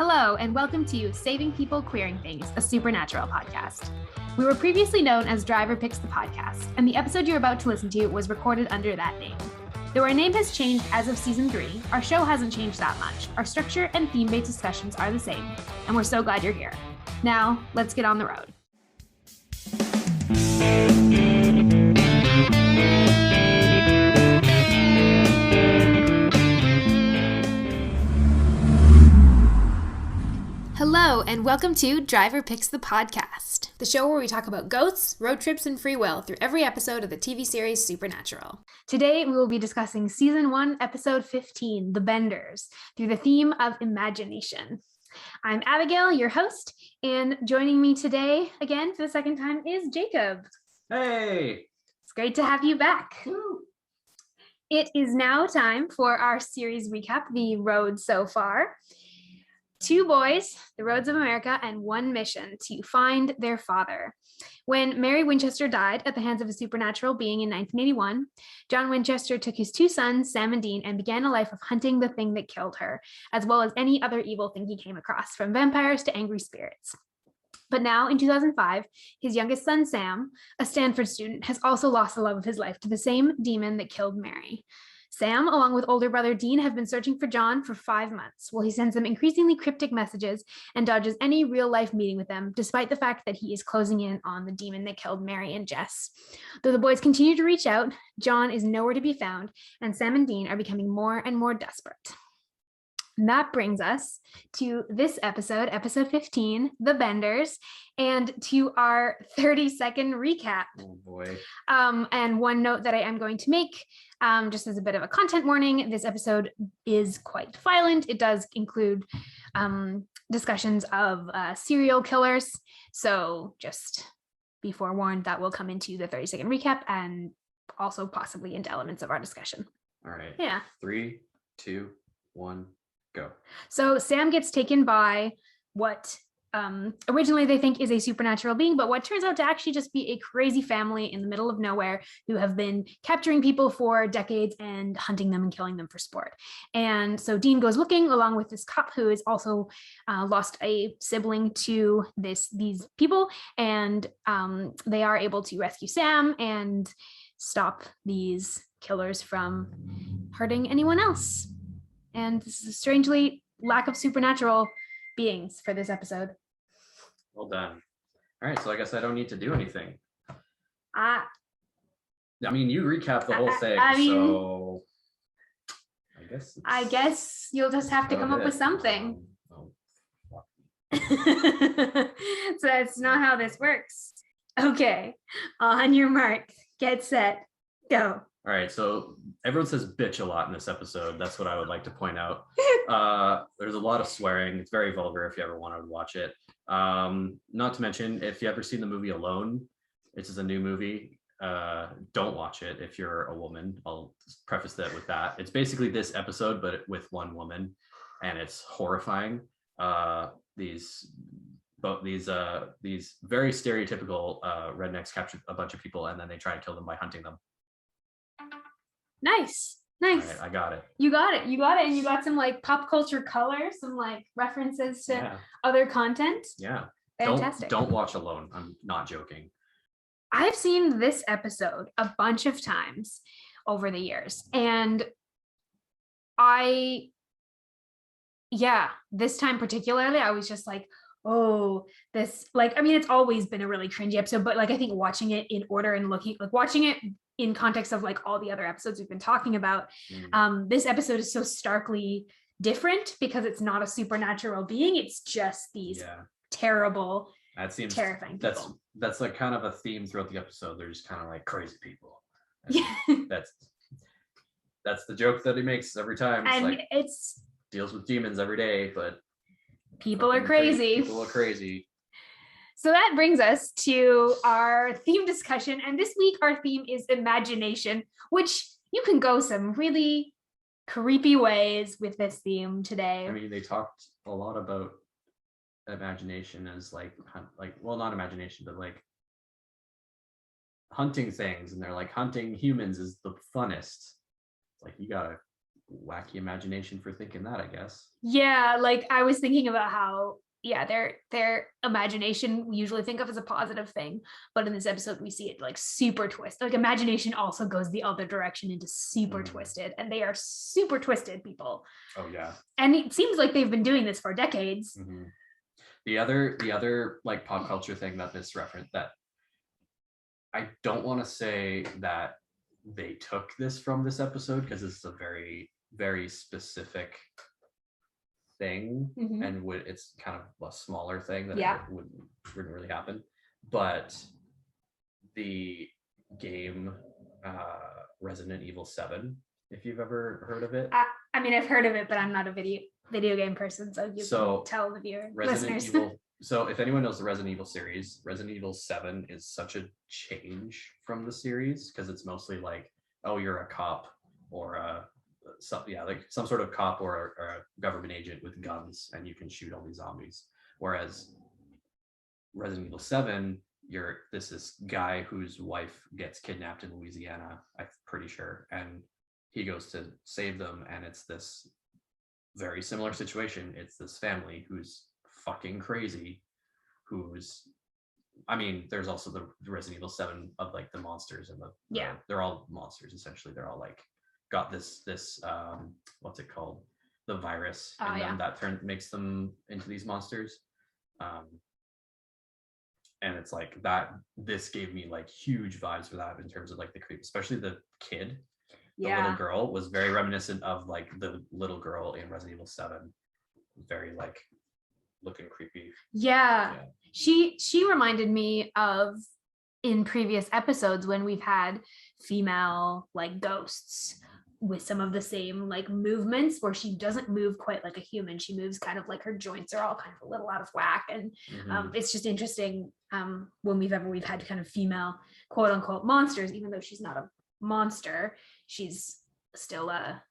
Hello, and welcome to Saving People Queering Things, a supernatural podcast. We were previously known as Driver Picks the Podcast, and the episode you're about to listen to was recorded under that name. Though our name has changed as of season 3, our show hasn't changed that much. Our structure and theme-based discussions are the same, and we're so glad you're here. Now, let's get on the road. Hello, and welcome to Driver Picks the Podcast, the show where we talk about ghosts, road trips, and free will through every episode of the TV series Supernatural. Today, we will be discussing Season 1, Episode 15, The Benders, through the theme of imagination. I'm Abigail, your host, and joining me today, again for the second time, is Jacob. Hey! It's great to have you back. Woo. It is now time for our series recap, The Road So Far. 2 boys, the roads of America, and 1 mission to find their father. When Mary Winchester died at the hands of a supernatural being in 1981, John Winchester took his 2 sons, Sam and Dean, and began a life of hunting the thing that killed her, as well as any other evil thing he came across, from vampires to angry spirits. But now, in 2005, his youngest son, Sam, a Stanford student, has also lost the love of his life to the same demon that killed Mary. Sam, along with older brother Dean, have been searching for John for 5 months, while he sends them increasingly cryptic messages and dodges any real-life meeting with them, despite the fact that he is closing in on the demon that killed Mary and Jess. Though the boys continue to reach out, John is nowhere to be found, and Sam and Dean are becoming more and more desperate. And that brings us to this episode, episode 15, The Benders, and to our 30-second recap. Oh boy. And one note that I am going to make, just as a bit of a content warning, this episode is quite violent. It does include discussions of serial killers. So just be forewarned, that will come into the 30-second recap and also possibly into elements of our discussion. All right. Yeah. 3, 2, 1, go. So Sam gets taken by what originally they think is a supernatural being, but what turns out to actually just be a crazy family in the middle of nowhere who have been capturing people for decades and hunting them and killing them for sport. And so Dean goes looking along with this cop who has also lost a sibling to these people, and they are able to rescue Sam and stop these killers from hurting anyone else. And this is a strangely lack of supernatural beings for this episode. Well done. All right, so I guess I don't need to do anything. I mean, you recap the whole thing, so I guess you'll just have to come up with something. So that's not how this works. Okay, on your mark, get set, go. All right, so everyone says bitch a lot in this episode. That's what I would like to point out. There's a lot of swearing. It's very vulgar if you ever want to watch it. Not to mention, if you ever seen the movie Alone, it's just a new movie. Don't watch it if you're a woman. I'll preface that with that. It's basically this episode, but with one woman, and it's horrifying. These very stereotypical rednecks capture a bunch of people, and then they try to kill them by hunting them. Nice. All right, I got it. You got it. And you got some like pop culture color, some like references to other content. Yeah. Fantastic. Don't watch Alone. I'm not joking. I've seen this episode a bunch of times over the years. And this time particularly, I was just like, oh, this, like, I mean, it's always been a really cringy episode, but like, I think watching it in order and watching it in context of like all the other episodes we've been talking about, this episode is so starkly different because it's not a supernatural being. It's just these terrible, terrifying people. That's like kind of a theme throughout the episode. They're just kind of like crazy people. That's the joke that he makes every time. It's and like, it's deals with demons every day, but people are crazy. People are crazy. So that brings us to our theme discussion. And this week, our theme is imagination, which you can go some really creepy ways with this theme today. I mean, they talked a lot about imagination as well, not imagination, but like hunting things. And they're like, hunting humans is the funnest. Like, you gotta wacky imagination for thinking that, I guess. Yeah, like I was thinking about how their imagination we usually think of as a positive thing, but in this episode we see it like super twisted. Like imagination also goes the other direction into super twisted, and they are super twisted people. Oh yeah. And it seems like they've been doing this for decades. Mm-hmm. The other like pop culture thing that this reference that I don't want to say that they took this from this episode because this is a very, very specific thing, and it's kind of a smaller thing that wouldn't really happen. But the game Resident Evil 7, if you've ever heard of it. I mean, I've heard of it, but I'm not a video game person, so you can tell the viewer listeners. Evil, so if anyone knows the Resident Evil series, Resident Evil 7 is such a change from the series because it's mostly like, oh, you're a cop or like some sort of cop or a government agent with guns and you can shoot all these zombies. Whereas Resident Evil 7, you're this guy whose wife gets kidnapped in Louisiana, I'm pretty sure, and he goes to save them, and it's this very similar situation. It's this family who's fucking crazy, there's also the Resident Evil 7 of like the monsters and they're all monsters essentially. They're all like got this what's it called, the virus, and then that makes them into these monsters. And it's like that. This gave me like huge vibes for that in terms of like the creep, especially the kid. The little girl was very reminiscent of like the little girl in Resident Evil 7. Very like looking creepy. Yeah. She reminded me of in previous episodes when we've had female like ghosts with some of the same like movements where she doesn't move quite like a human. She moves kind of like her joints are all kind of a little out of whack. And it's just interesting when we've had kind of female quote unquote monsters, even though she's not a monster, she's still a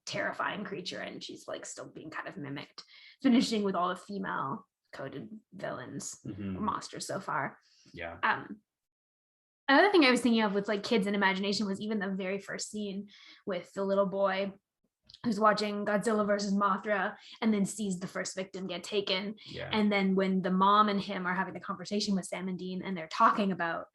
terrifying creature and she's like still being kind of mimicked, finishing with all the female coded villains or monsters so far. Another thing I was thinking of with like kids and imagination was even the very first scene with the little boy who's watching Godzilla versus Mothra and then sees the first victim get taken. And then when the mom and him are having the conversation with Sam and Dean and they're talking about,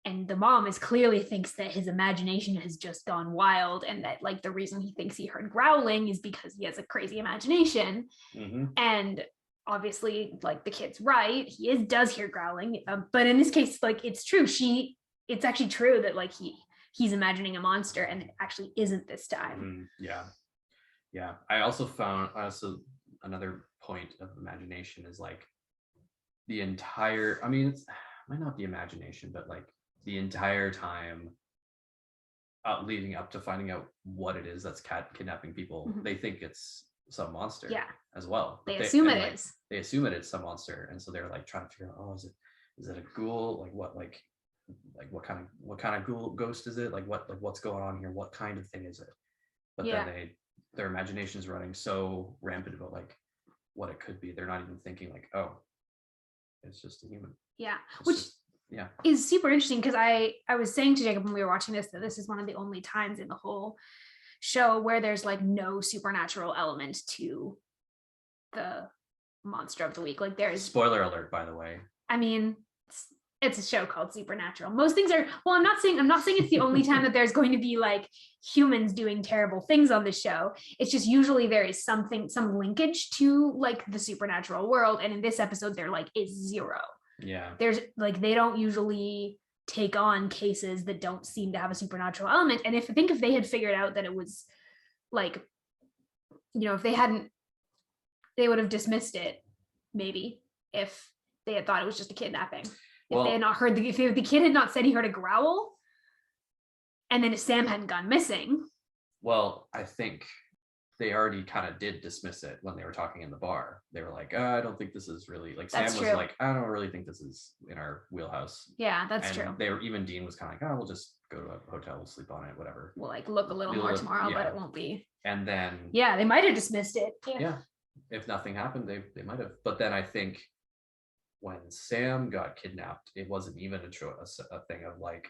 and the mom is clearly thinks that his imagination has just gone wild and that like the reason he thinks he heard growling is because he has a crazy imagination. And obviously like the kid's right, he does hear growling, but in this case like it's true, it's actually true that like he's imagining a monster and it actually isn't this time. I also another point of imagination is like the entire, it's might not be imagination, but like the entire time leading up to finding out what it is that's kidnapping people, they think it's some monster as well. They assume it is. They assume it is some monster, and so they're like trying to figure out, is it a ghoul? Like what kind of ghoul ghost is it? Like what's going on here? What kind of thing is it? But then their imagination is running so rampant about like what it could be. They're not even thinking like, oh, it's just a human. Is super interesting because I was saying to Jacob when we were watching this that this is one of the only times in the whole show where there's like no supernatural element to the monster of the week. Like there's spoiler alert, by the way. I mean, it's a show called Supernatural. Most things are, well, I'm not saying it's the only time that there's going to be like humans doing terrible things on the show. It's just usually there is some linkage to like the supernatural world, and in this episode there like is zero. There's like they don't usually take on cases that don't seem to have a supernatural element. And if they had figured out that it was like, if they hadn't, they would have dismissed it maybe if they had thought it was just a kidnapping. If they had not heard if the kid had not said he heard a growl and then if Sam hadn't gone missing. Well, I think they already kind of did dismiss it when they were talking in the bar. They were like, I don't think this is really like, Sam was like, I don't really think this is in our wheelhouse. Yeah, that's true. Even Dean was kind of like, we'll just go to a hotel, we'll sleep on it, whatever. We'll like look a little more tomorrow, but it won't be. And then they might have dismissed it. If nothing happened, they might have. But then I think when Sam got kidnapped, it wasn't even a thing of like,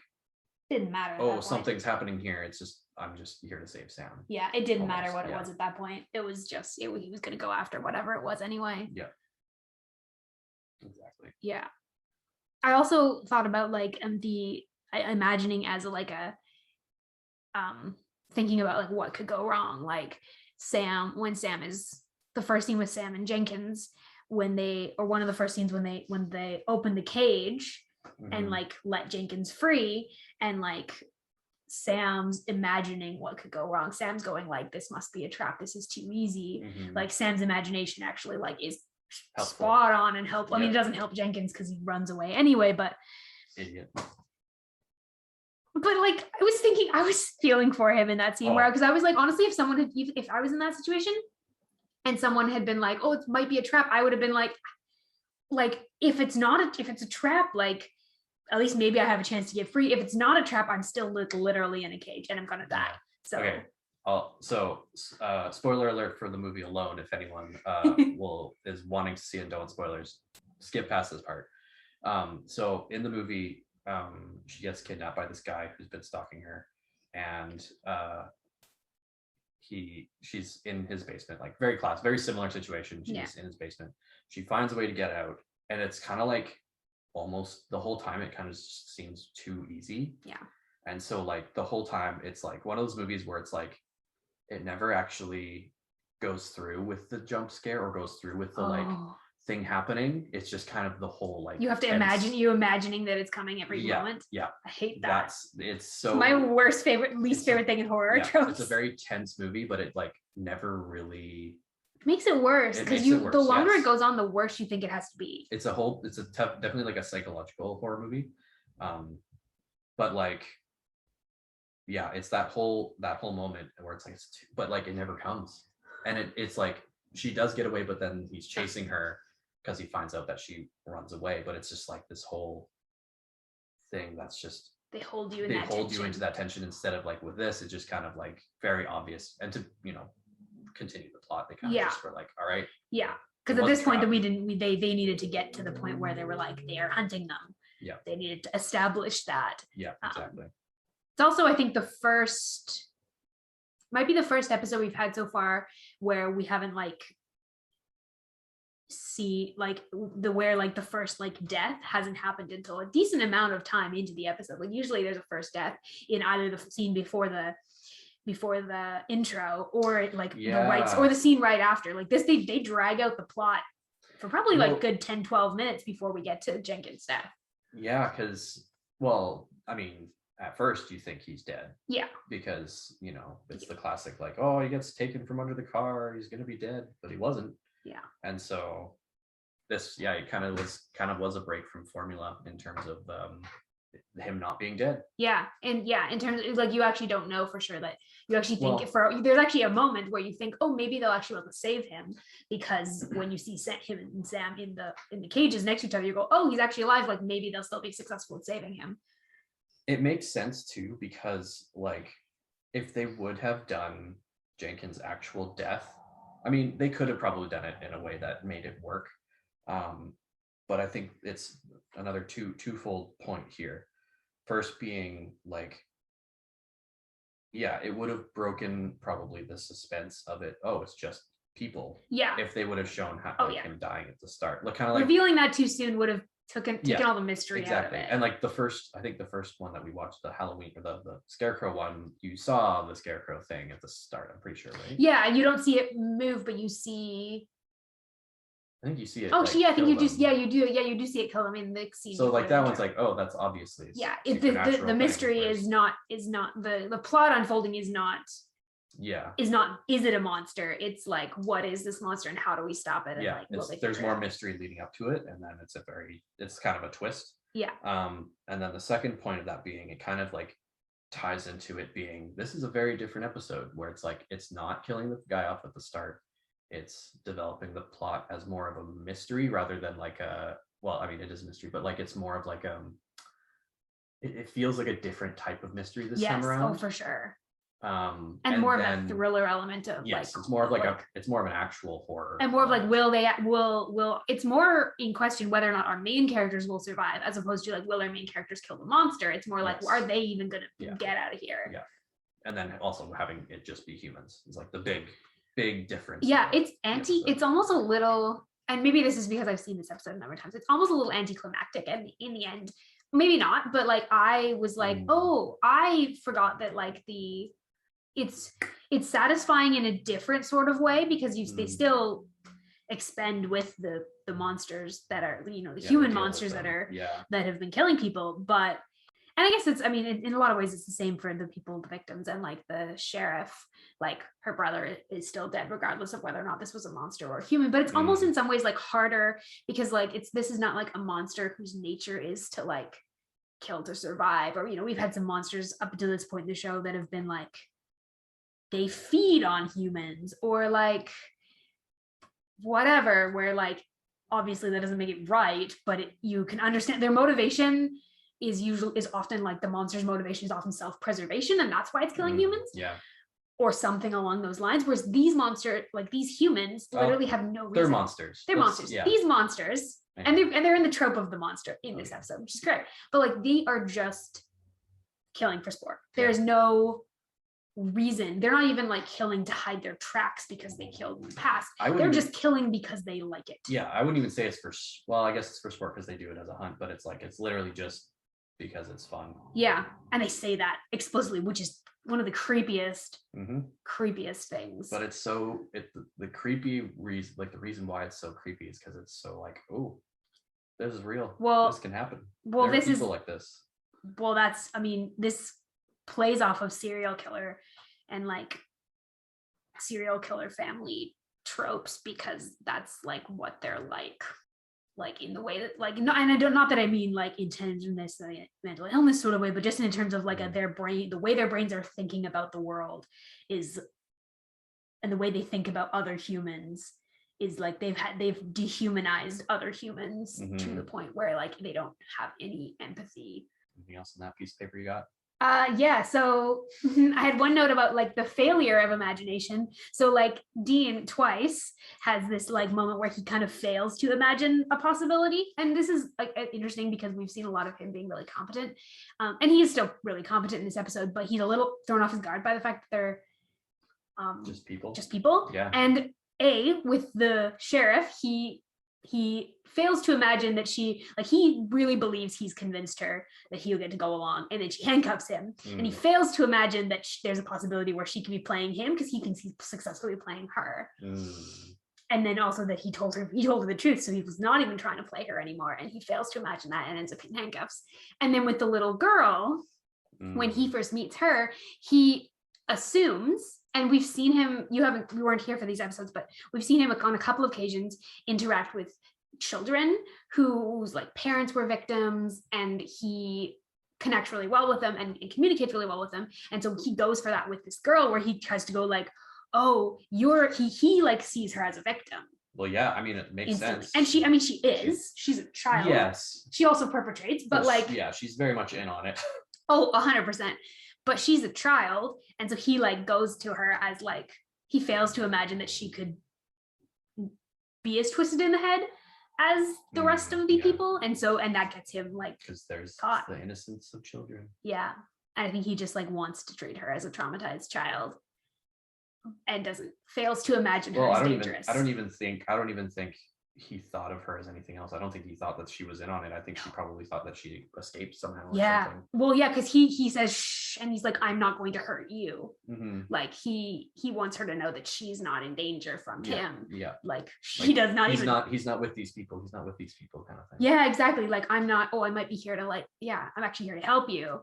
Didn't matter. At that oh, point. something's happening here. It's just I'm just here to save Sam. Yeah, it didn't matter Almost, what it yeah. was at that point. It was just he was going to go after whatever it was anyway. Yeah. Exactly. Yeah. I also thought about like imagining as like a thinking about like what could go wrong, like when Sam is the first scene with Sam and Jenkins one of the first scenes when they open the cage and like let Jenkins free, and like Sam's imagining what could go wrong. Sam's going like, this must be a trap, this is too easy. Like Sam's imagination actually like is helpful. Spot on and helpful. I mean, it doesn't help Jenkins because he runs away anyway, but idiot. But like I was feeling for him in that scene where, because I was like, honestly, if I was in that situation and someone had been like, oh, it might be a trap, I would have been like if it's a trap, like at least maybe I have a chance to get free. If it's not a trap, I'm still literally in a cage and I'm gonna die. So okay. Spoiler alert for the movie alone. If anyone is wanting to see it and don't want spoilers, skip past this part. So in the movie, she gets kidnapped by this guy who's been stalking her, and she's in his basement, like very similar situation. She's in his basement. She finds a way to get out, and it's kind of like almost the whole time it kind of just seems too easy. Yeah. And so like the whole time it's like one of those movies where it's like it never actually goes through with the jump scare or goes through with the like thing happening. It's just kind of the whole like you have to imagining that it's coming every moment. Yeah. I hate that. It's my least favorite thing in horror tropes. It's a very tense movie, but it like never really makes it worse because the longer it goes on, the worse you think it has to be. It's definitely like a psychological horror movie. But like it's that whole moment where it's like but like it never comes. And it's like she does get away, but then he's chasing her because he finds out that she runs away. But it's just like this whole thing that's just they hold you into that tension instead of like with this, it's just kind of like very obvious. And to continue the plot, they kind of just were like, all right, because at this point that they needed to get to the point where they were like they are hunting them. They needed to establish that. Exactly. It's also, I think, might be the first episode we've had so far where we haven't like see like the first like death hasn't happened until a decent amount of time into the episode. Like usually there's a first death in either the scene before the intro or like the scene right after. Like this, they drag out the plot for probably like good 10-12 minutes before we get to Jenkins' death. Yeah, because I mean, at first you think he's dead. Yeah. Because it's the classic like, oh, he gets taken from under the car, he's gonna be dead, but he wasn't. Yeah. And so this, it kind of was a break from formula in terms of him not being dead. Yeah. And in terms of like you actually don't know for sure that you actually think there's actually a moment where you think, oh, maybe they'll actually be able to save him, because when you see him and Sam in the cages next to each other, you go, oh, he's actually alive, like maybe they'll still be successful in saving him. It makes sense too, because like if they would have done Jenkins' actual death, I mean, they could have probably done it in a way that made it work. But I think it's another twofold point here. First being like, it would have broken probably the suspense of it. Oh, it's just people. Yeah. If they would have shown him dying at the start, like kind of like revealing that too soon would have taken all the mystery out of it. And like the first one that we watched, the Halloween or the Scarecrow one, you saw the Scarecrow thing at the start, I'm pretty sure, right? Yeah, you don't see it move, but you see. I think you see it. Oh, like, I think you do. Yeah, you do. Yeah, you do see it kill him in the scene. So like that one's like, oh, that's obviously. Yeah, the mystery is not the plot unfolding is not. Yeah. Is it a monster? It's like, what is this monster and how do we stop it? And there's more mystery leading up to it, and then it's kind of a twist. Yeah. And then the second point of that being, it kind of like ties into it being, this is a very different episode where it's like it's not killing the guy off at the start. It's developing the plot as more of a mystery rather than like it is a mystery, but like it's more of like it feels like a different type of mystery this time around. Oh, for sure. And more of a thriller element of yes, like, it's more of like it's more of an actual horror, and more of like will it's more in question whether or not our main characters will survive, as opposed to like will our main characters kill the monster. It's more like, Yes. are they even gonna get out of here? Yeah. And then also having it just be humans is like the big difference. Yeah, it's almost a little, and maybe this is because I've seen this episode a number of times, it's almost a little anticlimactic, and in the end, maybe not, but like I was like, oh, I forgot that like it's satisfying in a different sort of way, because they still expend with the monsters that are, you know, the human monsters that have been killing people. But, and I guess it's, I mean, in a lot of ways it's the same for the people, the victims, and like the sheriff, like her brother is still dead regardless of whether or not this was a monster or a human. But it's almost in some ways like harder, because like this is not like a monster whose nature is to like kill to survive, or, you know, we've had some monsters up to this point in the show that have been like, they feed on humans, or like whatever, where like obviously that doesn't make it right, but you can understand their motivation is often like the monster's motivation is often self-preservation, and that's why it's killing humans, or something along those lines. Whereas these monsters, like these humans, literally have no reason. They're monsters. These monsters, and they're in the trope of the monster in this episode, which is great. But like they are just killing for sport. There's no reason. They're not even like killing to hide their tracks because they killed in the past. They're just killing because they like it. Yeah, I wouldn't even say it's for, well, I guess it's for sport because they do it as a hunt, but it's like, it's literally just because it's fun. Yeah, and they say that explicitly, which is one of the creepiest things. But it's so, the creepy reason, like the reason why it's so creepy is because it's so like, oh, this is real. Well, this can happen. Well, there are people like this. Well, that's, I mean, this plays off of serial killer and like serial killer family tropes, because that's like what they're like in the way that like, no, and not that I mean like in terms of this mental illness sort of way, but just in terms of like their brain, the way their brains are thinking about the world is, and the way they think about other humans is like they've dehumanized other humans to the point where like they don't have any empathy. Anything else in that piece of paper you got? Yeah, so I had one note about like the failure of imagination. So like Dean twice has this like moment where he kind of fails to imagine a possibility, and this is like interesting because we've seen a lot of him being really competent, and he is still really competent in this episode, but he's a little thrown off his guard by the fact that they're just people. Yeah. And with the sheriff, he fails to imagine that he really believes he's convinced her that he'll get to go along, and then she handcuffs him, and he fails to imagine that there's a possibility where she could be playing him because he thinks he's successfully playing her. And then also that he told her the truth, so he was not even trying to play her anymore, and he fails to imagine that and ends up in handcuffs. And then with the little girl, when he first meets her, he assumes, and we've seen him, we weren't here for these episodes, but we've seen him on a couple of occasions interact with children whose like parents were victims, and he connects really well with them and communicates really well with them. And so he goes for that with this girl, where he tries to go like, oh, he like sees her as a victim. Well, yeah, I mean, it makes sense. And she's a child. Yes. She also perpetrates, but like, yeah, she's very much in on it. Oh, 100%. But she's a child, and so he like goes to her as like, he fails to imagine that she could be as twisted in the head as the rest of the people, and that gets him like, because there's caught. The innocence of children. Yeah, and I think he just like wants to treat her as a traumatized child, and fails to imagine her as dangerous. I don't even think he thought of her as anything else. I don't think he thought that she was in on it. I think she probably thought that she escaped somehow. Yeah. Something. Well, yeah, because he says shh, and he's like, I'm not going to hurt you. Like he wants her to know that she's not in danger from him. Yeah. Like he does not he's not with these people. He's not with these people, kind of thing. Yeah, exactly. Like I'm not, I might be here to like, I'm actually here to help you.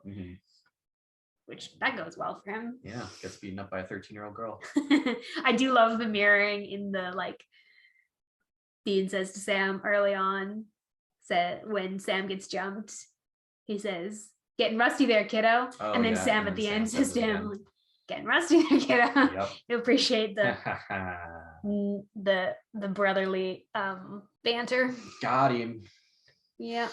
Which that goes well for him. Yeah, gets beaten up by a 13-year-old girl. I do love the mirroring in the like, Dean says to Sam early on, when Sam gets jumped, he says, "Getting rusty there, kiddo." Oh, and then Sam at the end says to him, "Getting rusty there, kiddo." Yep. You appreciate the brotherly banter. Got him. Yeah.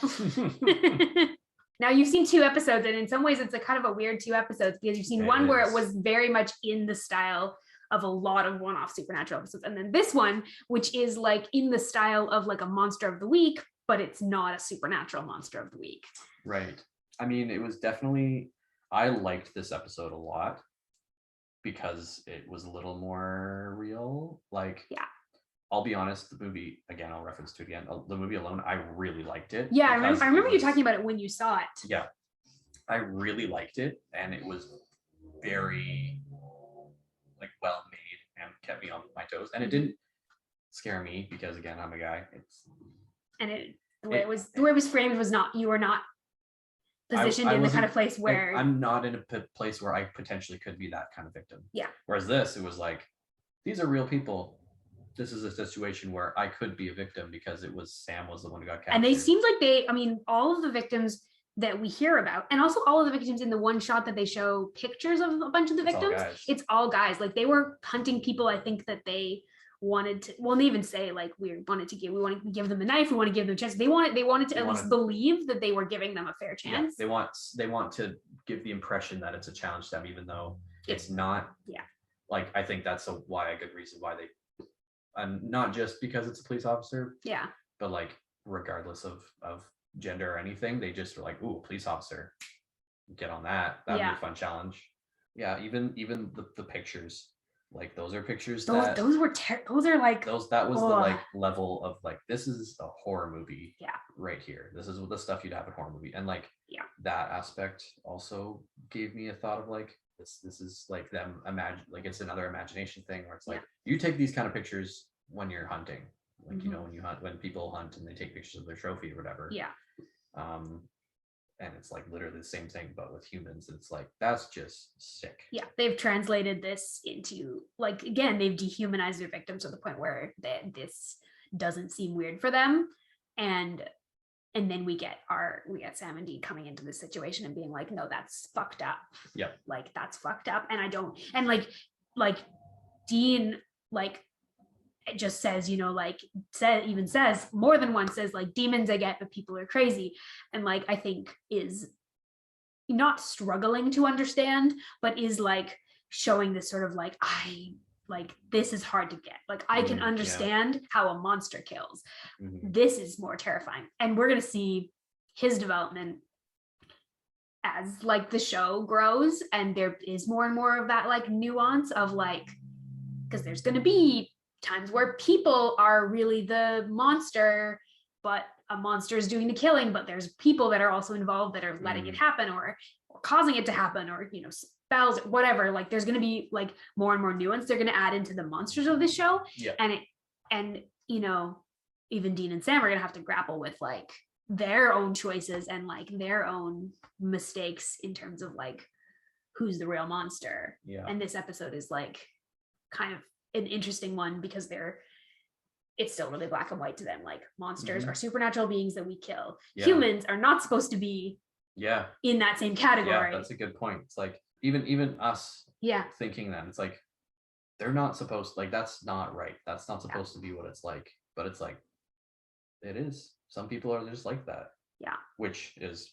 Now you've seen 2 episodes, and in some ways it's a kind of a weird 2 episodes because you've seen one where it was very much in the style of a lot of one-off supernatural episodes, and then this one, which is like in the style of like a monster of the week, but it's not a supernatural monster of the week. Right. I mean, it was definitely, I liked this episode a lot because it was a little more real. Like, yeah, I'll be honest, the movie, again, I'll reference to it again, the movie alone, I really liked it. Yeah, I remember you talking about it when you saw it. Yeah, I really liked it, and it was very like well made and kept me on my toes, and it didn't scare me because, again, I'm a guy. The way it was framed was not, you were not positioned in the kind of place where I'm not in a place where I potentially could be that kind of victim. Yeah. Whereas this, it was like, these are real people. This is a situation where I could be a victim because Sam was the one who got captured. And they seemed like all of the victims that we hear about, and also all of the victims in the one shot that they show pictures of a bunch of the victims, it's all guys. Like, they were hunting people, I think, that they wanted to, well, they even say like, we want to give them the knife, we want to give them a chance. They wanted to at least believe that they were giving them a fair chance. Yeah, they want to give the impression that it's a challenge to them, even though it's not. Yeah. Like, I think that's a good reason why they, and not just because it's a police officer. Yeah. But like, regardless of gender or anything, they just were like, ooh, police officer, get on that. That'd be a fun challenge. Yeah, even the pictures, like, those are pictures that those are like that was the like level of like, this is a horror movie. Yeah. Right here. This is the stuff you'd have in a horror movie. And like, that aspect also gave me a thought of like, this is like them imagine, like, it's another imagination thing where it's like, you take these kind of pictures when you're hunting, like, you know, when people hunt and they take pictures of their trophy or whatever. Yeah. And it's like literally the same thing, but with humans. It's like, that's just sick. Yeah, they've translated this into, like, again, they've dehumanized their victims to the point where this doesn't seem weird for them, and then we get Sam and Dean coming into this situation and being like, no, that's fucked up. Yeah, like, that's fucked up, and I don't, and like Dean, like, it just says, you know, like, says more than once, says like, demons I get, but people are crazy, and like, I think is not struggling to understand, but is like showing this sort of like, this is hard to get, like, I can understand how a monster kills. This is more terrifying, and we're going to see his development as like the show grows, and there is more and more of that like nuance of like, because there's going to be times where people are really the monster, but a monster is doing the killing, but there's people that are also involved that are letting it happen, or causing it to happen, or, you know, spells, whatever. Like, there's going to be like more and more nuance they're going to add into the monsters of this show. Yeah. And you know, even Dean and Sam are going to have to grapple with like their own choices and like their own mistakes in terms of like, who's the real monster. Yeah. And this episode is like kind of an interesting one because it's still really black and white to them. Like, monsters are supernatural beings that we kill. Yeah. Humans are not supposed to be in that same category. Yeah, that's a good point. It's like, even us thinking that, it's like, they're not supposed, like, that's not right. That's not supposed to be what it's like. But it's like, it is. Some people are just like that. Yeah. Which is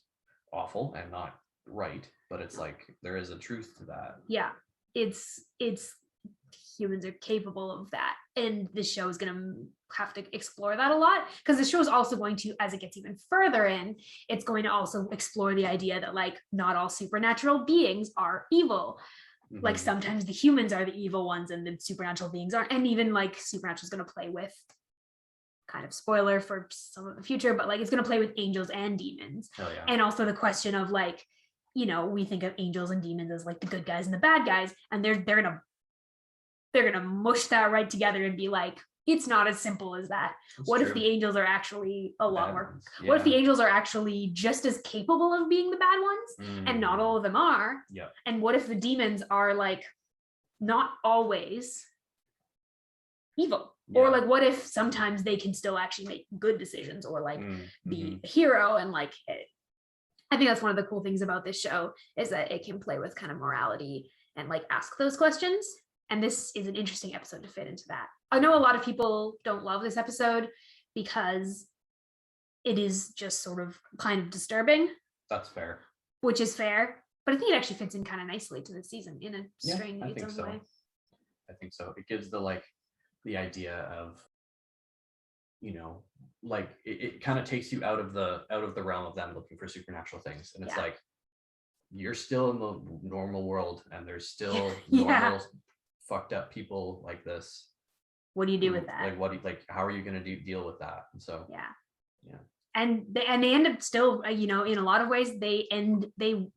awful and not right. But it's like, there is a truth to that. Yeah. It's humans are capable of that, and this show is going to have to explore that a lot, because the show is also going to, as it gets even further in, it's going to also explore the idea that like, not all supernatural beings are evil. Like, sometimes the humans are the evil ones and the supernatural beings aren't, and even like, supernatural is going to play with, kind of spoiler for some of the future, but like, it's going to play with angels and demons. Hell yeah. And also the question of like, you know, we think of angels and demons as like the good guys and the bad guys, and they're gonna mush that right together and be like, it's not as simple as that. What if the angels are actually a lot more? What if the angels are actually just as capable of being the bad ones, and not all of them are? Yeah. And what if the demons are like not always evil? Or like, what if sometimes they can still actually make good decisions, or like be a hero? And like, I think that's one of the cool things about this show, is that it can play with kind of morality and like ask those questions. And this is an interesting episode to fit into that. I know a lot of people don't love this episode because it is just sort of kind of disturbing. That's fair. which is fair. But I think it actually fits in kind of nicely to the season in a strange I think so. way. I think so. It gives the idea of, like it kind of takes you out of the realm of them looking for supernatural things, and it's like you're still in the normal world, and there's still normal fucked up people like this. What do you do with that? Like, what do you, how are you going to deal with that? And so and they end up still, in a lot of ways they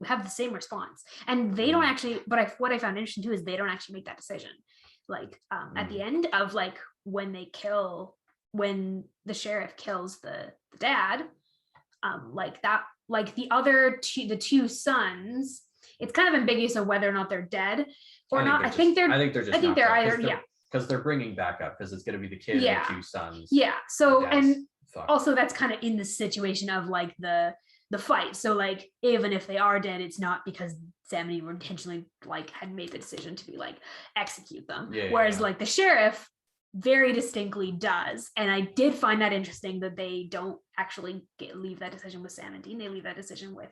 have the same response, and they don't actually. But what I found interesting too is they don't actually make that decision. Like at the end of like when the sheriff kills the dad, like the two sons, it's kind of ambiguous of whether or not they're dead or not. I think they're either because they're bringing back up because it's going to be the kid and the two sons. So and also that's kind of in the situation of like the fight. So like even if they are dead, it's not because Sam and Eve intentionally like had made the decision to be like execute them. Whereas like the sheriff very distinctly does, and I did find that interesting that they don't actually leave that decision with Sam and Dean. They leave that decision with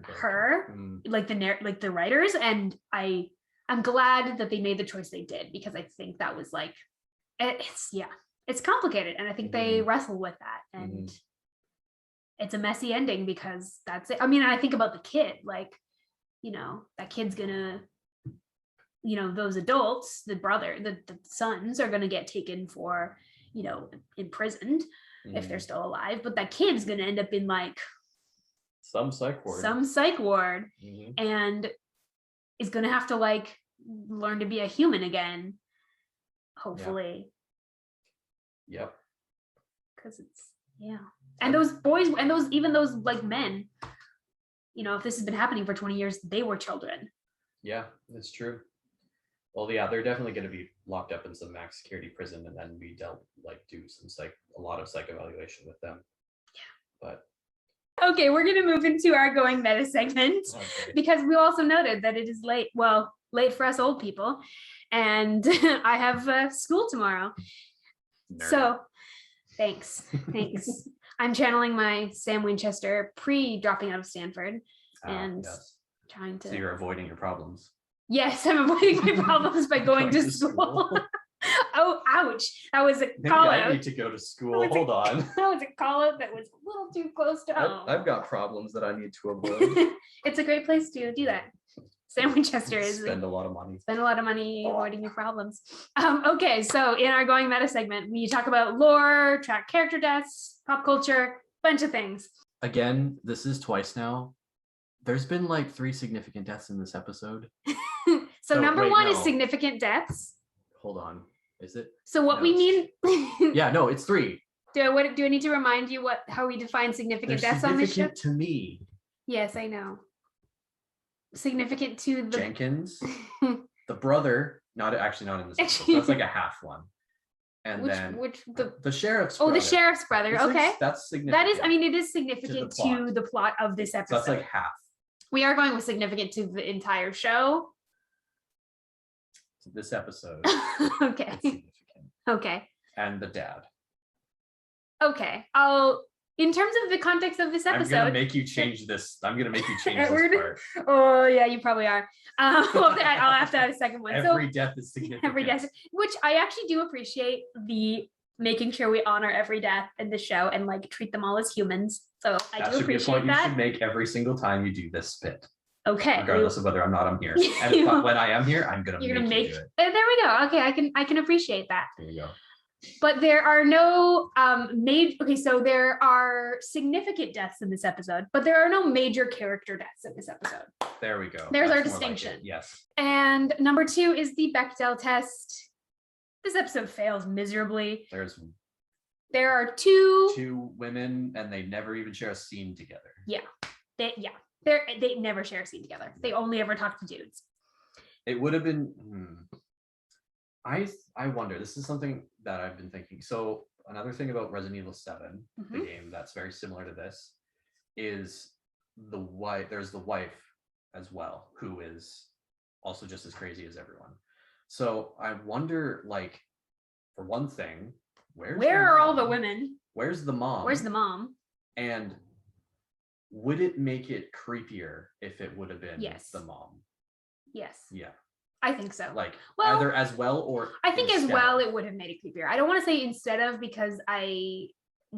her, like the writers, and I'm glad that they made the choice they did, because I think that was like it's complicated, and I think they wrestle with that, and it's a messy ending because that's it. I mean, I think about the kid, like, that kid's gonna, those adults, the sons are gonna get taken for, imprisoned if they're still alive, but that kid's gonna end up in like some psych ward and is gonna have to like learn to be a human again, hopefully. Yep. Because it's and those boys and those like men, if this has been happening for 20 years, they were children. Yeah, it's true. Well, they're definitely going to be locked up in some max security prison, and then we do a lot of psych evaluation with them. But okay, we're going to move into our going meta segment because we also noted that it is late. Well, late for us old people, and I have school tomorrow. Nerd. So thanks. I'm channeling my Sam Winchester pre-dropping out of Stanford and trying to. So you're avoiding your problems. Yes, I'm avoiding my problems by going to school. Oh, ouch. That was a call out. I need to go to school. Hold on. That was a call out that was a little too close to home. I've got problems that I need to avoid. It's a great place to do that. Sam Winchester is spend a lot of money avoiding your problems. Okay, so in our going meta segment, we talk about lore, track character deaths, pop culture, bunch of things. Again, this is twice now. There's been like 3 significant deaths in this episode. So number one is significant deaths. Hold on, is it? So what we mean? Yeah, no, it's 3. Do I need to remind you how we define significant deaths on this show? Significant to me. Yes, I know. Significant to the Jenkins, the brother, not in this episode. That's like a half one. And the sheriff's brother. The sheriff's brother. Okay. That's significant. That is, it is significant to the plot of this episode. So that's like half. We are going with significant to the entire show. To this episode. Okay. Okay. And the dad. Okay. In terms of the context of this episode, I'm gonna make you change this. I'm gonna make you change this part. Oh yeah, you probably are. I'll have to have a second one. Every death is significant. Every death, which I actually do appreciate the making sure we honor every death in the show and like treat them all as humans. So I do appreciate that. You should make every single time you do this bit. Okay. Regardless of whether I'm here. And when I am here, I'm gonna make you do it. There we go. Okay, I can appreciate that. There you go. But there are no so there are significant deaths in this episode, but there are no major character deaths in this episode. There we go. There's our distinction. Like yes. And number 2 is the Bechdel test. This episode fails miserably. There are two women, and they never even share a scene together. They never share a scene together. They only ever talk to dudes. It would have been. I wonder, this is something that I've been thinking. So another thing about Resident Evil 7, the game that's very similar to this, is there's the wife as well, who is also just as crazy as everyone. So I wonder, like, for one thing, where are all the women? Where's the mom? Where's the mom? And would it make it creepier if it would have been Yes. the mom? Yes. Yeah. I think so. Like Well, either as well or I think as instead well of. it would have made it creepier. I don't want to say instead of, because I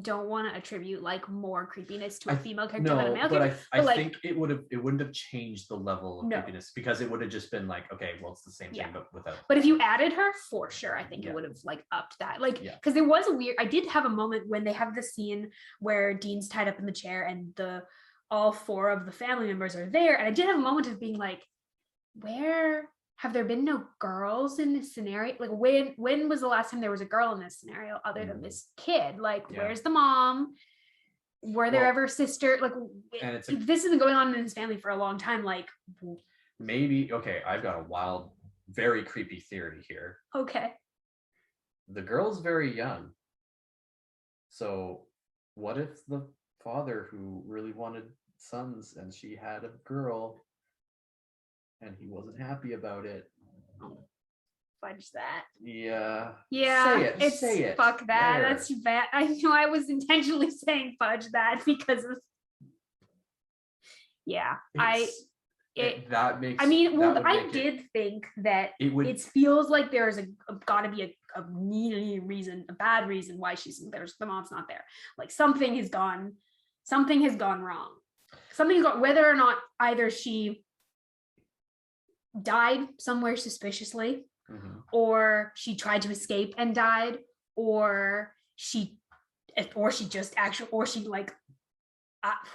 don't want to attribute like more creepiness to a female character than a male character. I think it wouldn't have changed the level of No. creepiness, because it would have just been like, okay, well, it's the same thing but without. But if you added her, for sure, I think it would have like upped that. Like, because there was I did have a moment when they have the scene where Dean's tied up in the chair and all 4 of the family members are there, and I did have a moment of being like, where have there been no girls in this scenario? Like, when was the last time there was a girl in this scenario other than this kid? Like, where's the mom? Were there ever sister? Like, this has been going on in this family for a long time. Like, maybe, okay, I've got a wild, very creepy theory here. Okay. The girl's very young. So what if the father who really wanted sons and she had a girl and he wasn't happy about it? Fudge that. Yeah. Say it. Fuck that. There. That's bad. I know I was intentionally saying fudge that because of. Yeah, that makes. I mean, well, I did think that it feels like there's got to be a reason, a bad reason why the mom's not there. Like something has gone wrong. Whether or not either she died somewhere suspiciously, or she tried to escape and died, or she just actually, or she like,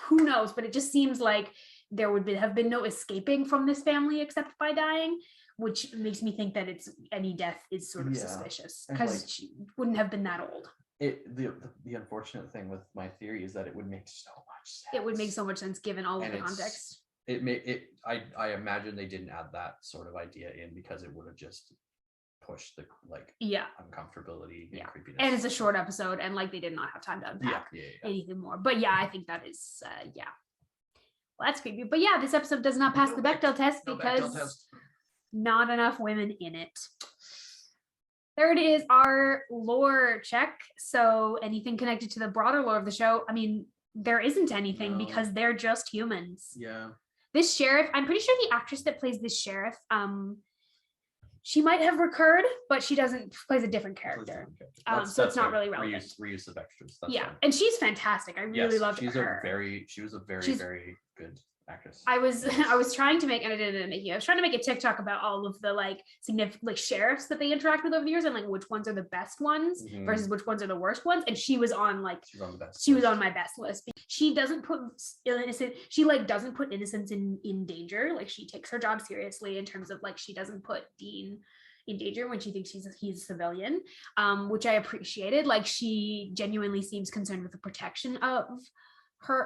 who knows? But it just seems like there would have been no escaping from this family except by dying, which makes me think that any death is sort of suspicious, because she wouldn't have been that old. The unfortunate thing with my theory is that it would make so much sense. It would make so much sense given all of the context. I imagine they didn't add that sort of idea in because it would have just pushed the uncomfortability and creepiness. And it's a short episode, and like they did not have time to unpack anything more. But I think that is well, that's creepy. But this episode does not pass the Bechdel test because not enough women in it. Third is our lore check. So anything connected to the broader lore of the show, I mean, there isn't anything because they're just humans. Yeah. This sheriff, I'm pretty sure the actress that plays this sheriff, she might have recurred, but she plays a different character. So it's not really relevant. Reuse of extras. Fine. And she's fantastic. I really loved her. She was a very good actress. I was trying to make, and I didn't make it. I was trying to make a TikTok about all of the like significant like sheriffs that they interact with over the years, and like which ones are the best ones versus which ones are the worst ones. And she was on my best list. She doesn't put doesn't put innocence in danger. Like she takes her job seriously in terms of like she doesn't put Dean in danger when she thinks he's a civilian, which I appreciated. Like she genuinely seems concerned with the protection of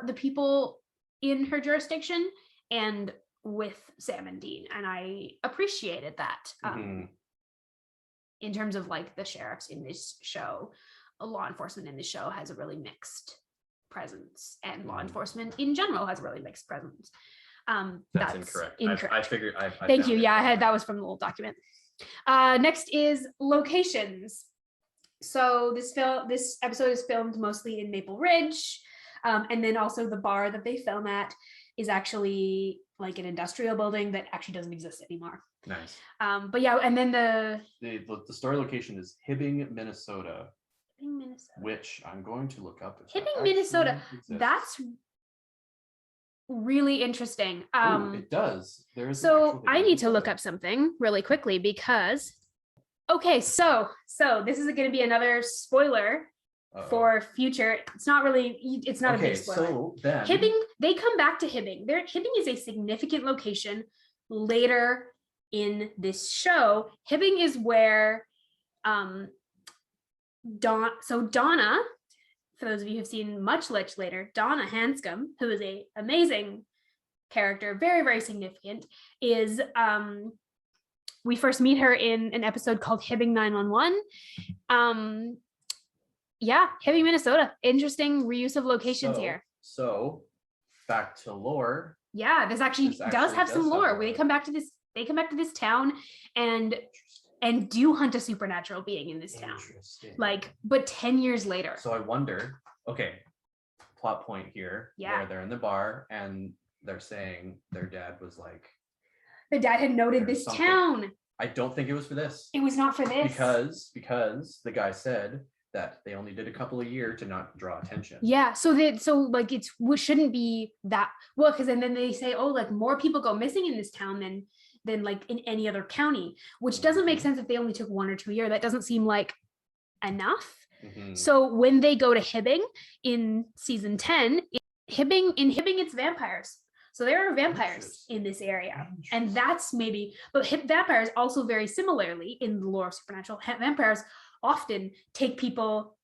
the people in her jurisdiction and with Sam and Dean, and I appreciated that. In terms of like the sheriffs in this show, law enforcement in this show has a really mixed presence, and law enforcement in general has a really mixed presence. That's incorrect. I figured. Thank you. That was from the old document. Next is locations. So this episode is filmed mostly in Maple Ridge. And then also the bar that they film at is actually like an industrial building that actually doesn't exist anymore. Nice. But and then the story location is Hibbing, Minnesota. Which I'm going to look up. Hibbing, Minnesota. That's really interesting. It does. So I need to look up something really quickly because. Okay, so this is going to be another spoiler. For future, it's not a big spoiler. So then Hibbing, they come back to Hibbing. Hibbing is a significant location later in this show. Hibbing is where Donna, for those of you who've seen Much Later, Donna Hanscom, who is an amazing character, very, very significant, is we first meet her in an episode called Hibbing 911. Hibbing, Minnesota. Interesting reuse of locations here. So back to lore. This actually does have some lore. They come back to this town and do hunt a supernatural being in this town. Like, but 10 years later. So I wonder, okay, plot point here where they're in the bar and they're saying their dad was like, the dad had noted this town. I don't think it was for this. It was not for this. Because the guy said that they only did a couple a year to not draw attention. Yeah, so like it shouldn't be that well, because then they say, oh, like more people go missing in this town than like in any other county, which doesn't make sense if they only took 1 or 2 a year. That doesn't seem like enough. So when they go to Hibbing in season 10, Hibbing it's vampires. So there are vampires in this area, and that's maybe, but vampires also very similarly in the lore of supernatural, vampires often take people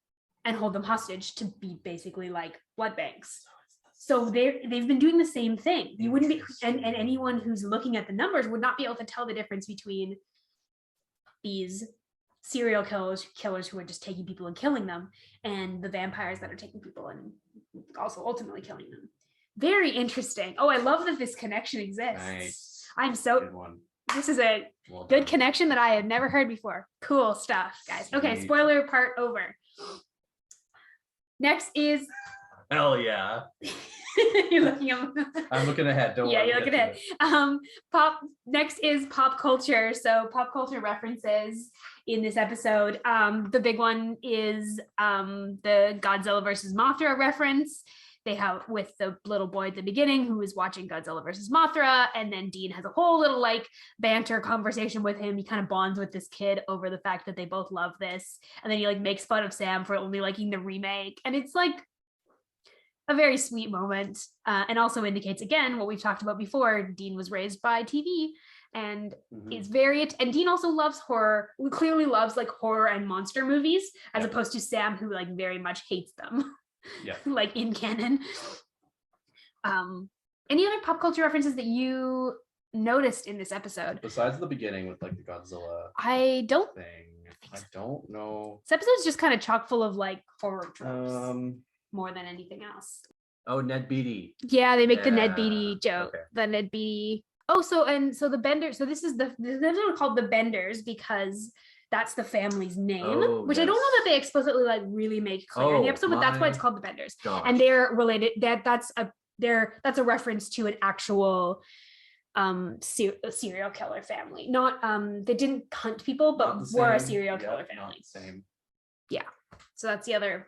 and hold them hostage to be basically like blood banks. So they've been doing the same thing. You wouldn't be, and anyone who's looking at the numbers would not be able to tell the difference between these serial killers who are just taking people and killing them, and the vampires that are taking people and also ultimately killing them. Very interesting. Oh, I love that this connection exists. Nice. This is a good connection that I had never heard before. Cool stuff, guys. Okay, spoiler part over. Next is... Hell yeah. You're looking at... I'm looking ahead. Don't worry. Yeah, you're looking ahead. Next is pop culture. So pop culture references in this episode. The big one is the Godzilla versus Mothra reference. They have with the little boy at the beginning who is watching Godzilla versus Mothra, and then Dean has a whole little like banter conversation with him. He kind of bonds with this kid over the fact that they both love this, and then he like makes fun of Sam for only liking the remake, and it's like a very sweet moment, and also indicates again what we've talked about before. Dean was raised by TV and is and Dean also loves horror, clearly loves like horror and monster movies, as opposed to Sam, who like very much hates them. Yeah. Like in canon. Any other pop culture references that you noticed in this episode? Besides the beginning with like the Godzilla I don't know. This episode's just kind of chock full of like horror tropes more than anything else. Oh, Ned Beatty. Yeah, they make the Ned Beatty joke. Okay. The Ned Beatty. Oh, so the Benders. So this episode called the Benders because that's the family's name, which I don't know that they explicitly like really make clear in the episode, but that's why it's called the Benders. Gosh. And they're related. That's a reference to an actual serial killer family. Not they didn't hunt people, but were a serial killer family. Same. Yeah. So that's the other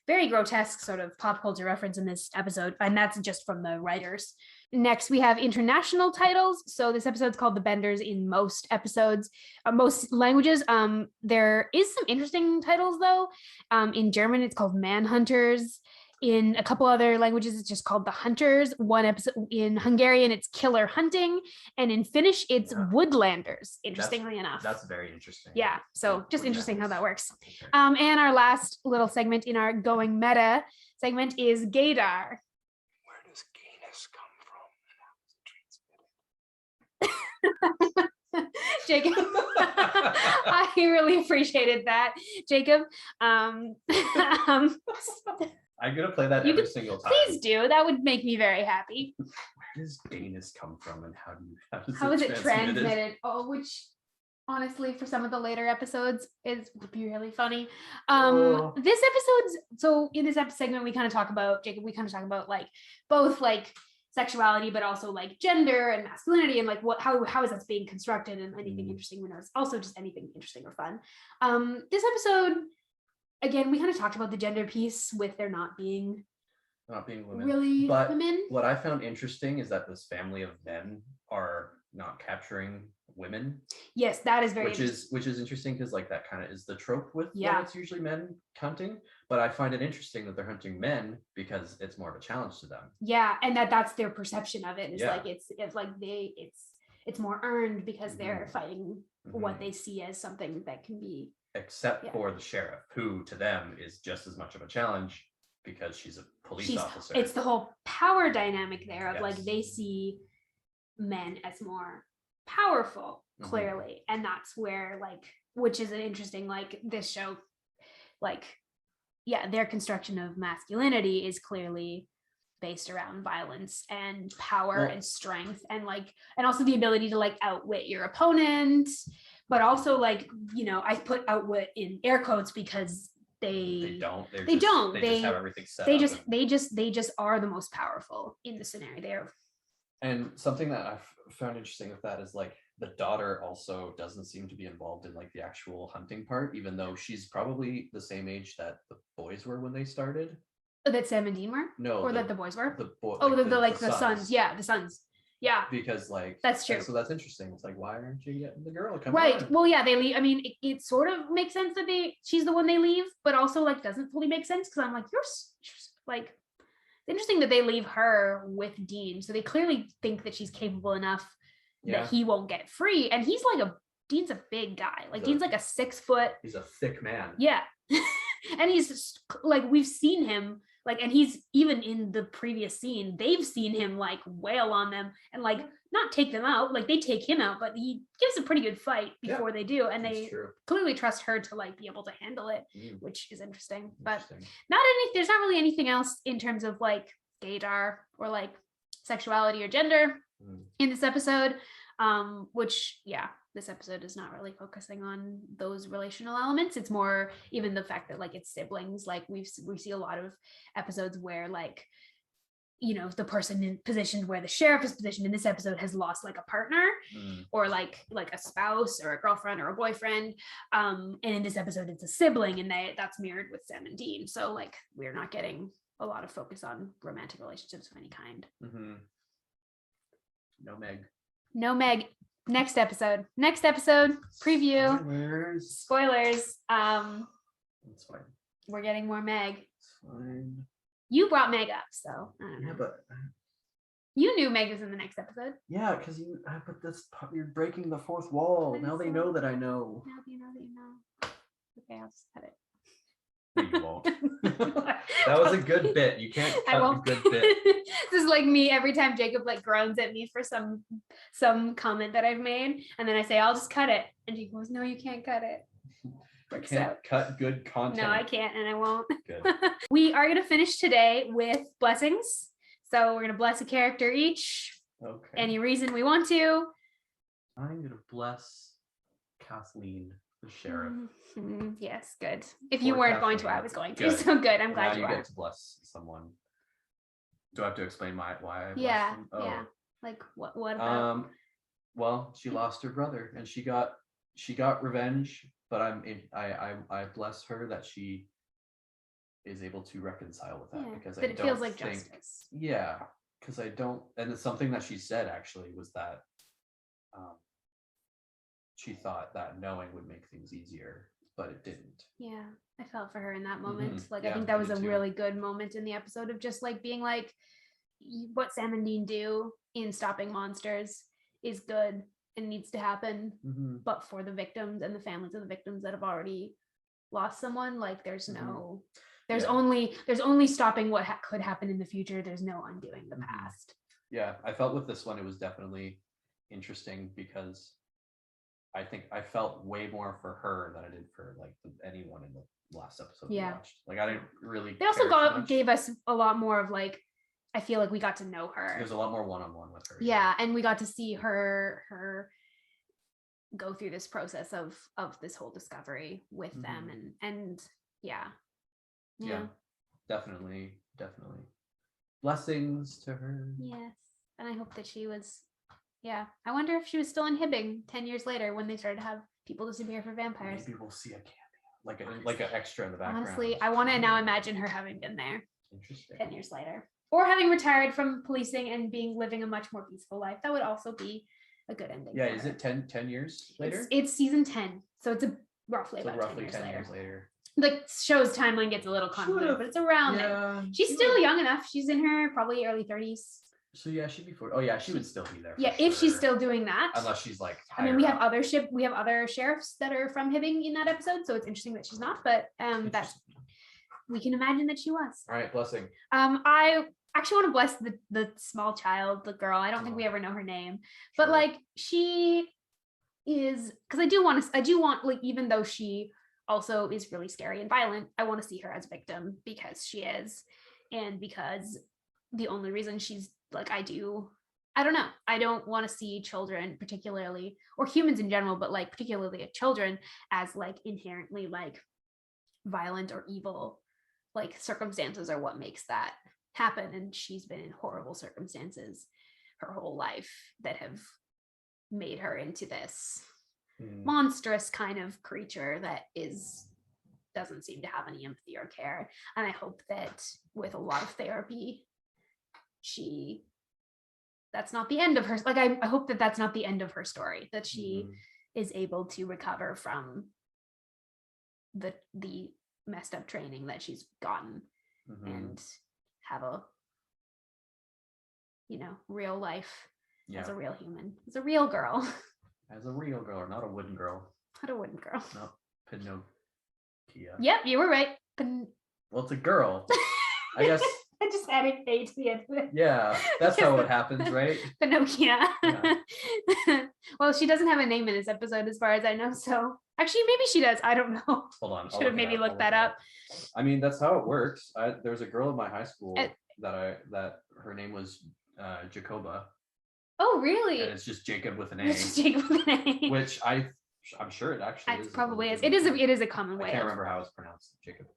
very grotesque sort of pop culture reference in this episode, and that's just from the writers. Next, we have international titles. So this episode's called The Benders in most episodes, most languages. There is some interesting titles though. In German, it's called Manhunters. In a couple other languages, it's just called The Hunters. One episode in Hungarian, it's Killer Hunting. And in Finnish, it's Woodlanders, interestingly enough. That's very interesting. Yeah, so just interesting how that works. And our last little segment in our Going Meta segment is Gaydar. Where does gayness come from and how is it transmitted? Jacob, I really appreciated that, Jacob. I'm gonna play that every single time. Please do. That would make me very happy. Where does gayness come from, and how is it transmitted? Oh, which honestly, for some of the later episodes, would be really funny. This episode's so in this segment we kind of talk about like both like sexuality, but also like gender and masculinity, and like how is that being constructed, and anything interesting we know. It's also just anything interesting or fun. This episode. Again, we kind of talked about the gender piece with there not being women. Really but women. What I found interesting is that this family of men are not capturing women. Yes, that is very which is interesting because like that kind of is the trope with when it's usually men hunting. But I find it interesting that they're hunting men because it's more of a challenge to them. Yeah, and that's their perception of it. It's like it's more earned because they're fighting what they see as something that can be. Except for the sheriff, who to them is just as much of a challenge because she's a police officer. It's the whole power dynamic there of like they see men as more powerful, clearly. And that's where like, which is an interesting, like this show, like, their construction of masculinity is clearly based around violence and power and strength and like, and also the ability to like outwit your opponent. But also like, I put outwit in air quotes because They don't. They don't. They just have everything set they up. they just are the most powerful in the scenario. They're And something that I've found interesting with that is like the daughter also doesn't seem to be involved in like the actual hunting part, even though she's probably the same age that the boys were when they started. that Sam and Dean were, No, or that the boys were. The boy. Oh, the sons. Yeah, the sons. Yeah, because like that's true. So that's interesting. It's like, why aren't you getting the girl? Come right. on. Well, yeah, they leave. I mean, it sort of makes sense that she's the one they leave, but also like doesn't fully make sense because I'm like, you're like, it's interesting that they leave her with Dean. So they clearly think that she's capable enough that he won't get free. And he's like Dean's a big guy. Like Dean's like a 6 foot. He's a thick man. Yeah. And he's like, we've seen him like, and he's even in the previous scene, they've seen him like wail on them and like not take them out, like they take him out, but he gives a pretty good fight before they do. And they clearly trust her to like be able to handle it, which is interesting. But there's not really anything else in terms of like gaydar or like sexuality or gender in this episode. Which this episode is not really focusing on those relational elements. It's more even the fact that like it's siblings. Like we see a lot of episodes where like, you know, the person in position where the sheriff is positioned in this episode has lost like a partner or like a spouse or a girlfriend or a boyfriend. And in this episode it's a sibling, and that's mirrored with Sam and Dean. So like we're not getting a lot of focus on romantic relationships of any kind. No Meg. Next episode preview. Spoilers. That's fine. We're getting more Meg. It's fine. You brought Meg up, so I don't know. Yeah, but you knew Meg was in the next episode. Yeah, because you're breaking the fourth wall. Now they know that I know. Now they know that you know. Okay, I'll just cut it. No, you won't. That was a good bit. You can't cut a good bit. This is like me every time Jacob like groans at me for some comment that I've made, and then I say I'll just cut it, and he goes, "No, you can't cut it." You can't cut good content. No, I can't, and I won't. Good. We are gonna finish today with blessings. So we're gonna bless a character each. Okay. Any reason we want to. I'm gonna bless Kathleen, the sheriff. Yes, good. If you weren't going to, I was going to. Good. So good. I'm glad now you get to bless someone. Do I have to explain why I blessed them? Oh. Yeah. Like what about? Well, she lost her brother and she got revenge, but I bless her that she is able to reconcile with that because it feels like justice. Yeah, because I don't, and it's something that she said actually was that she thought that knowing would make things easier, but it didn't. Yeah, I felt for her in that moment. Like I think that was a really good moment in the episode of just like being like, what Sam and Dean do in stopping monsters is good and needs to happen, but for the victims and the families of the victims that have already lost someone, like there's no, there's only stopping what could happen in the future. There's no undoing the past. Yeah, I felt with this one it was definitely interesting because I think I felt way more for her than I did for like anyone in the last episode we watched. Like I didn't really. They also gave us a lot more of like, I feel like we got to know her. There's a lot more one-on-one with her. Yeah, and we got to see her go through this process of this whole discovery with them, and yeah, definitely blessings to her. Yes, and I hope that she was. Yeah, I wonder if she was still in Hibbing 10 years later when they started to have people disappear for vampires. Maybe we'll see a cameo, like an extra in the background. Honestly, I want to now imagine her having been there. Interesting. 10 years later, or having retired from policing and living a much more peaceful life. That would also be a good ending. Yeah, is it 10 years later? It's season 10, so it's roughly 10 years later. The show's timeline gets a little convoluted, but it's around there. She's still young enough. She's in her probably early 30s. So yeah, she'd be 40. Oh yeah, she would still be there. Yeah, if she's still doing that. Unless she's like. I mean, we have other sheriffs that are from Hibbing in that episode, so it's interesting that she's not. But we can imagine that she was. All right, blessing. I actually want to bless the small child, the girl. I don't think we ever know her name, but like she is, because I do want like, even though she also is really scary and violent, I want to see her as a victim because she is, and because the only reason she's like, I don't know. I don't want to see children particularly, or humans in general, but like particularly children as like inherently like violent or evil like circumstances are what makes that happen. And she's been in horrible circumstances her whole life that have made her into this monstrous kind of creature that doesn't seem to have any empathy or care. And I hope that with a lot of therapy, that's not the end of her. Like, I hope that that's not the end of her story, that she is able to recover from the messed up training that she's gotten and have a, real life as a real human, as a real girl. As a real girl, not a wooden girl. Not a wooden girl. No, Pinocchio. Yep, you were right. Well, it's a girl. I guess. I just added A to the end of it. Yeah, that's how it happens, right? Pinocchio. Yeah. Well, she doesn't have a name in this episode as far as I know, so actually maybe she does. I don't know. Hold on. Should have maybe looked that up. I mean, that's how it works. There was a girl in my high school that her name was Jacoba. Oh, really? And it's just Jacob with an A. It's just Jacob with an A. Which I'm sure it actually is. It probably is. It is a common way. I can't remember how it's pronounced. Jacoba.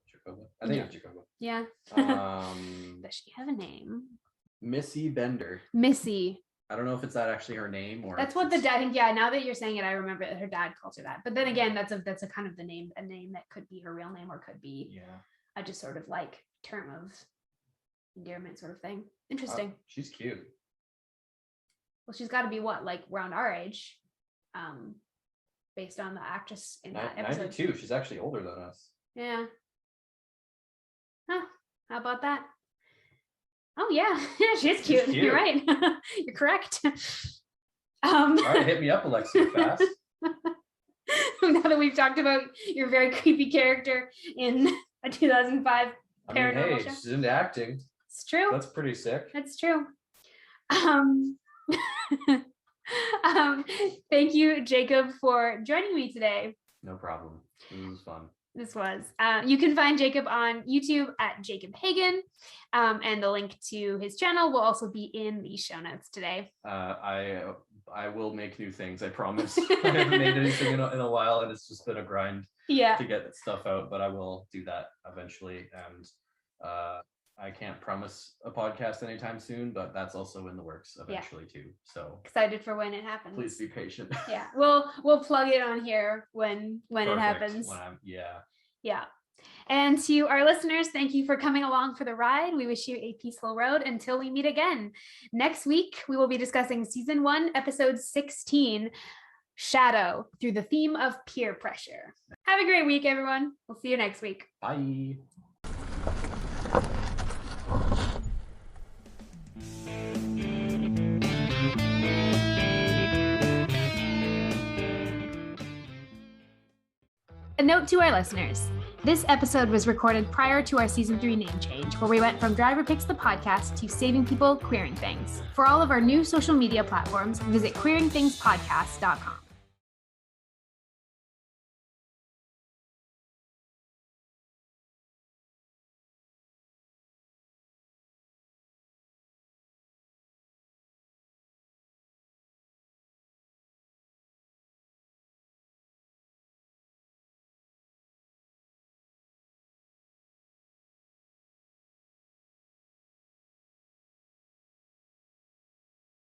I think it's Jacoba. Yeah. Does she have a name? Missy Bender. Missy. I don't know if it's that actually her name or. That's what the dad. I think, yeah. Now that you're saying it, I remember that her dad calls her that. But then again, that's a kind of a name that could be her real name or could be a just sort of like term of endearment sort of thing. Interesting. She's cute. Well, she's got to be what, like around our age, based on the actress in that episode. 92. She's actually older than us. Yeah. Huh. How about that? Oh yeah, she's cute. You're right. You're correct. All right, hit me up, Alexia, fast. Now that we've talked about your very creepy character in a 2005 paranormal show. She's into acting. It's true. That's pretty sick. That's true. Thank you, Jacob, for joining me today. No problem. It was fun. This was. You can find Jacob on YouTube at Jacob Hagen, and the link to his channel will also be in the show notes today. I will make new things, I promise. I haven't made anything in a while, and it's just been a grind to get stuff out, but I will do that eventually. And I can't promise a podcast anytime soon, but that's also in the works eventually too. So excited for when it happens. Please be patient. Yeah, we'll plug it on here when it happens. Yeah. And to our listeners, thank you for coming along for the ride. We wish you a peaceful road until we meet again. Next week, we will be discussing season 1, episode 16, Shadow, through the theme of peer pressure. Have a great week, everyone. We'll see you next week. Bye. A note to our listeners. This episode was recorded prior to our season 3 name change, where we went from Driver Picks the Podcast to Saving People, Queering Things. For all of our new social media platforms, visit queeringthingspodcast.com.